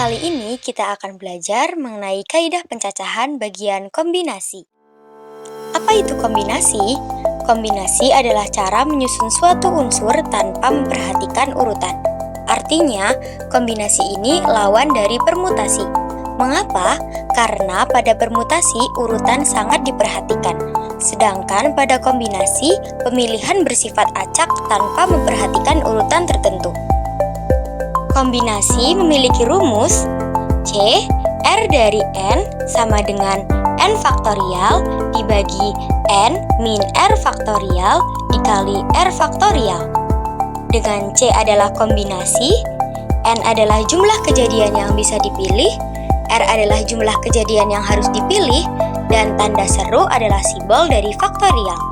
Kali ini kita akan belajar mengenai kaidah pencacahan bagian kombinasi. Apa itu kombinasi? Kombinasi adalah cara menyusun suatu unsur tanpa memperhatikan urutan. Artinya, kombinasi ini lawan dari permutasi. Mengapa? Karena pada permutasi urutan sangat diperhatikan. Sedangkan pada kombinasi, pemilihan bersifat acak tanpa memperhatikan urutan tertentu. Kombinasi memiliki rumus C R dari N sama dengan N faktorial dibagi N min R faktorial dikali R faktorial. Dengan C adalah kombinasi, N adalah jumlah kejadian yang bisa dipilih, R adalah jumlah kejadian yang harus dipilih, dan tanda seru adalah simbol dari faktorial.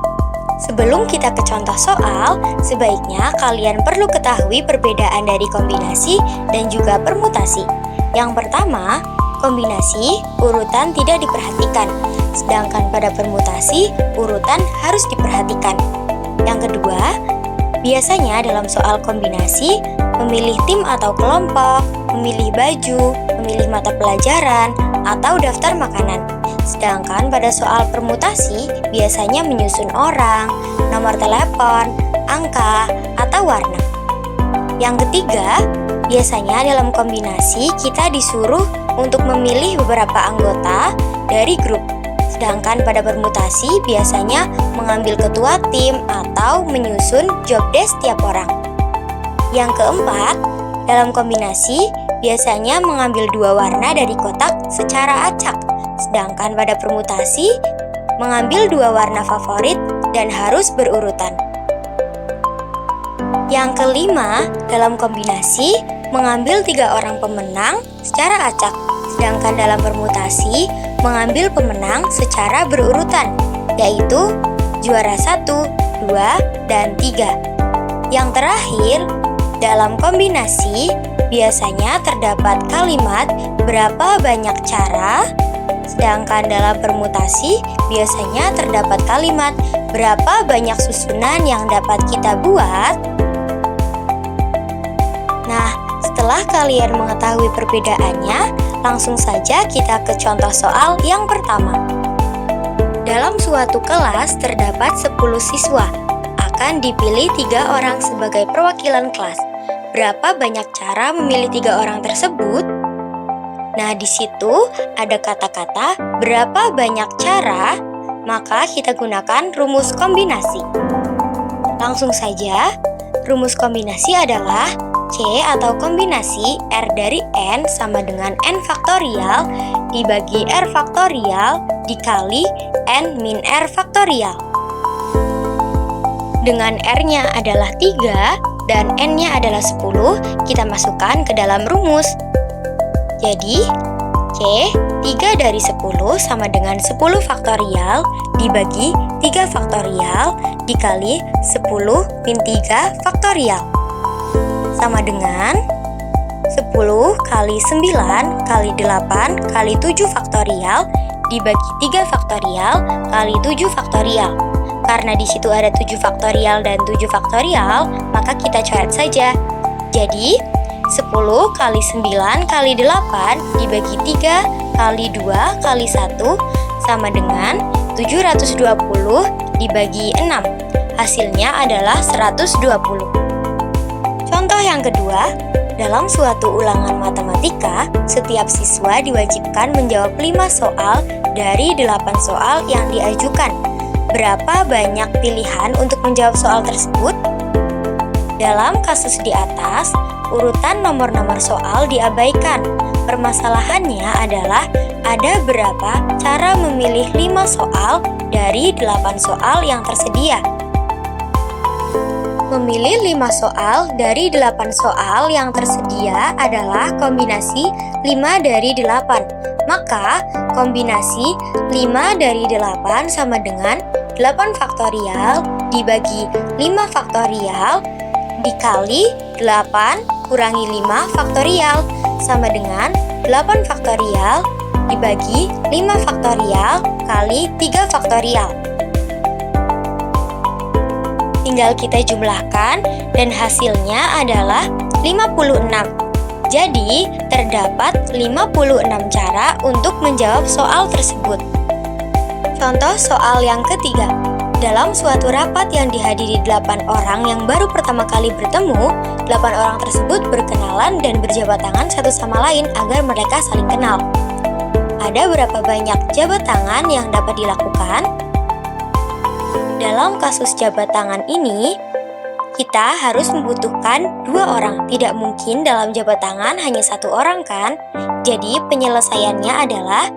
Sebelum kita ke contoh soal, sebaiknya kalian perlu ketahui perbedaan dari kombinasi dan juga permutasi. Yang pertama, kombinasi urutan tidak diperhatikan, sedangkan pada permutasi urutan harus diperhatikan. Yang kedua, biasanya dalam soal kombinasi, memilih tim atau kelompok, memilih baju, memilih mata pelajaran, atau daftar makanan. Sedangkan pada soal permutasi, biasanya menyusun orang, nomor telepon, angka, atau warna. Yang ketiga, biasanya dalam kombinasi kita disuruh untuk memilih beberapa anggota dari grup. Sedangkan pada permutasi biasanya mengambil ketua tim atau menyusun job desk tiap orang. Yang keempat, dalam kombinasi biasanya mengambil dua warna dari kotak secara acak. Sedangkan pada permutasi, mengambil dua warna favorit dan harus berurutan. Yang kelima, dalam kombinasi, mengambil tiga orang pemenang secara acak. Sedangkan dalam permutasi, mengambil pemenang secara berurutan, yaitu juara 1, 2, dan 3. Yang terakhir, dalam kombinasi, biasanya terdapat kalimat berapa banyak cara. Sedangkan dalam permutasi, biasanya terdapat kalimat berapa banyak susunan yang dapat kita buat. Nah, setelah kalian mengetahui perbedaannya, langsung saja kita ke contoh soal yang pertama. Dalam suatu kelas terdapat 10 siswa. Akan dipilih 3 orang sebagai perwakilan kelas. Berapa banyak cara memilih 3 orang tersebut? Nah, di situ ada kata-kata berapa banyak cara, maka kita gunakan rumus kombinasi. Langsung saja, rumus kombinasi adalah C atau kombinasi R dari N sama dengan N faktorial dibagi R faktorial dikali N min R faktorial. Dengan R-nya adalah 3 dan N-nya adalah 10, kita masukkan ke dalam rumus. Jadi, C 3 dari 10 sama dengan 10 faktorial dibagi 3 faktorial dikali 10 min 3 faktorial. Sama dengan 10 kali 9 kali 8 kali 7 faktorial dibagi 3 faktorial kali 7 faktorial. Karena di situ ada 7 faktorial dan 7 faktorial, maka kita coret saja. Jadi, 10 kali 9 kali 8 dibagi 3 kali 2 kali 1 sama dengan 720 dibagi 6. Hasilnya adalah 120. Contoh yang kedua, dalam suatu ulangan matematika, setiap siswa diwajibkan menjawab 5 soal dari 8 soal yang diajukan. Berapa banyak pilihan untuk menjawab soal tersebut? Dalam kasus di atas, urutan nomor-nomor soal diabaikan. Permasalahannya adalah ada berapa cara memilih 5 soal dari 8 soal yang tersedia. Memilih 5 soal dari 8 soal yang tersedia adalah kombinasi 5 dari 8. Maka, kombinasi 5 dari 8 sama dengan 8 faktorial dibagi 5 faktorial dikali 8 kurangi 5 faktorial sama dengan 8 faktorial dibagi 5 faktorial kali 3 faktorial. Tinggal kita jumlahkan dan hasilnya adalah 56. Jadi, terdapat 56 cara untuk menjawab soal tersebut. Contoh soal yang ketiga. Dalam suatu rapat yang dihadiri 8 orang yang baru pertama kali bertemu, 8 orang tersebut berkenalan dan berjabat tangan satu sama lain agar mereka saling kenal. Ada berapa banyak jabat tangan yang dapat dilakukan? Dalam kasus jabat tangan ini, kita harus membutuhkan 2 orang. Tidak mungkin dalam jabat tangan hanya 1 orang kan? Jadi penyelesaiannya adalah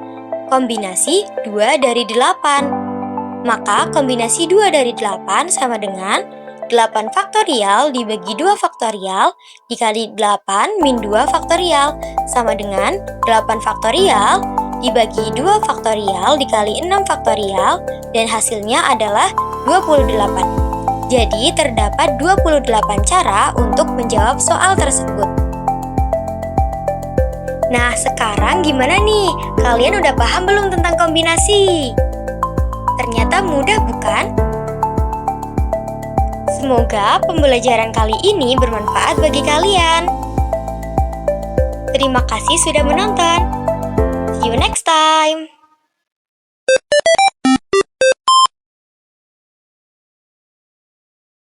kombinasi 2 dari 8. Maka kombinasi 2 dari 8 sama dengan 8 faktorial dibagi 2 faktorial dikali 8 min 2 faktorial sama dengan 8 faktorial dibagi 2 faktorial dikali 6 faktorial dan hasilnya adalah 28. Jadi terdapat 28 cara untuk menjawab soal tersebut. Nah, sekarang gimana nih? Kalian udah paham belum tentang kombinasi? Ternyata mudah, bukan? Semoga pembelajaran kali ini bermanfaat bagi kalian. Terima kasih sudah menonton. See you next time.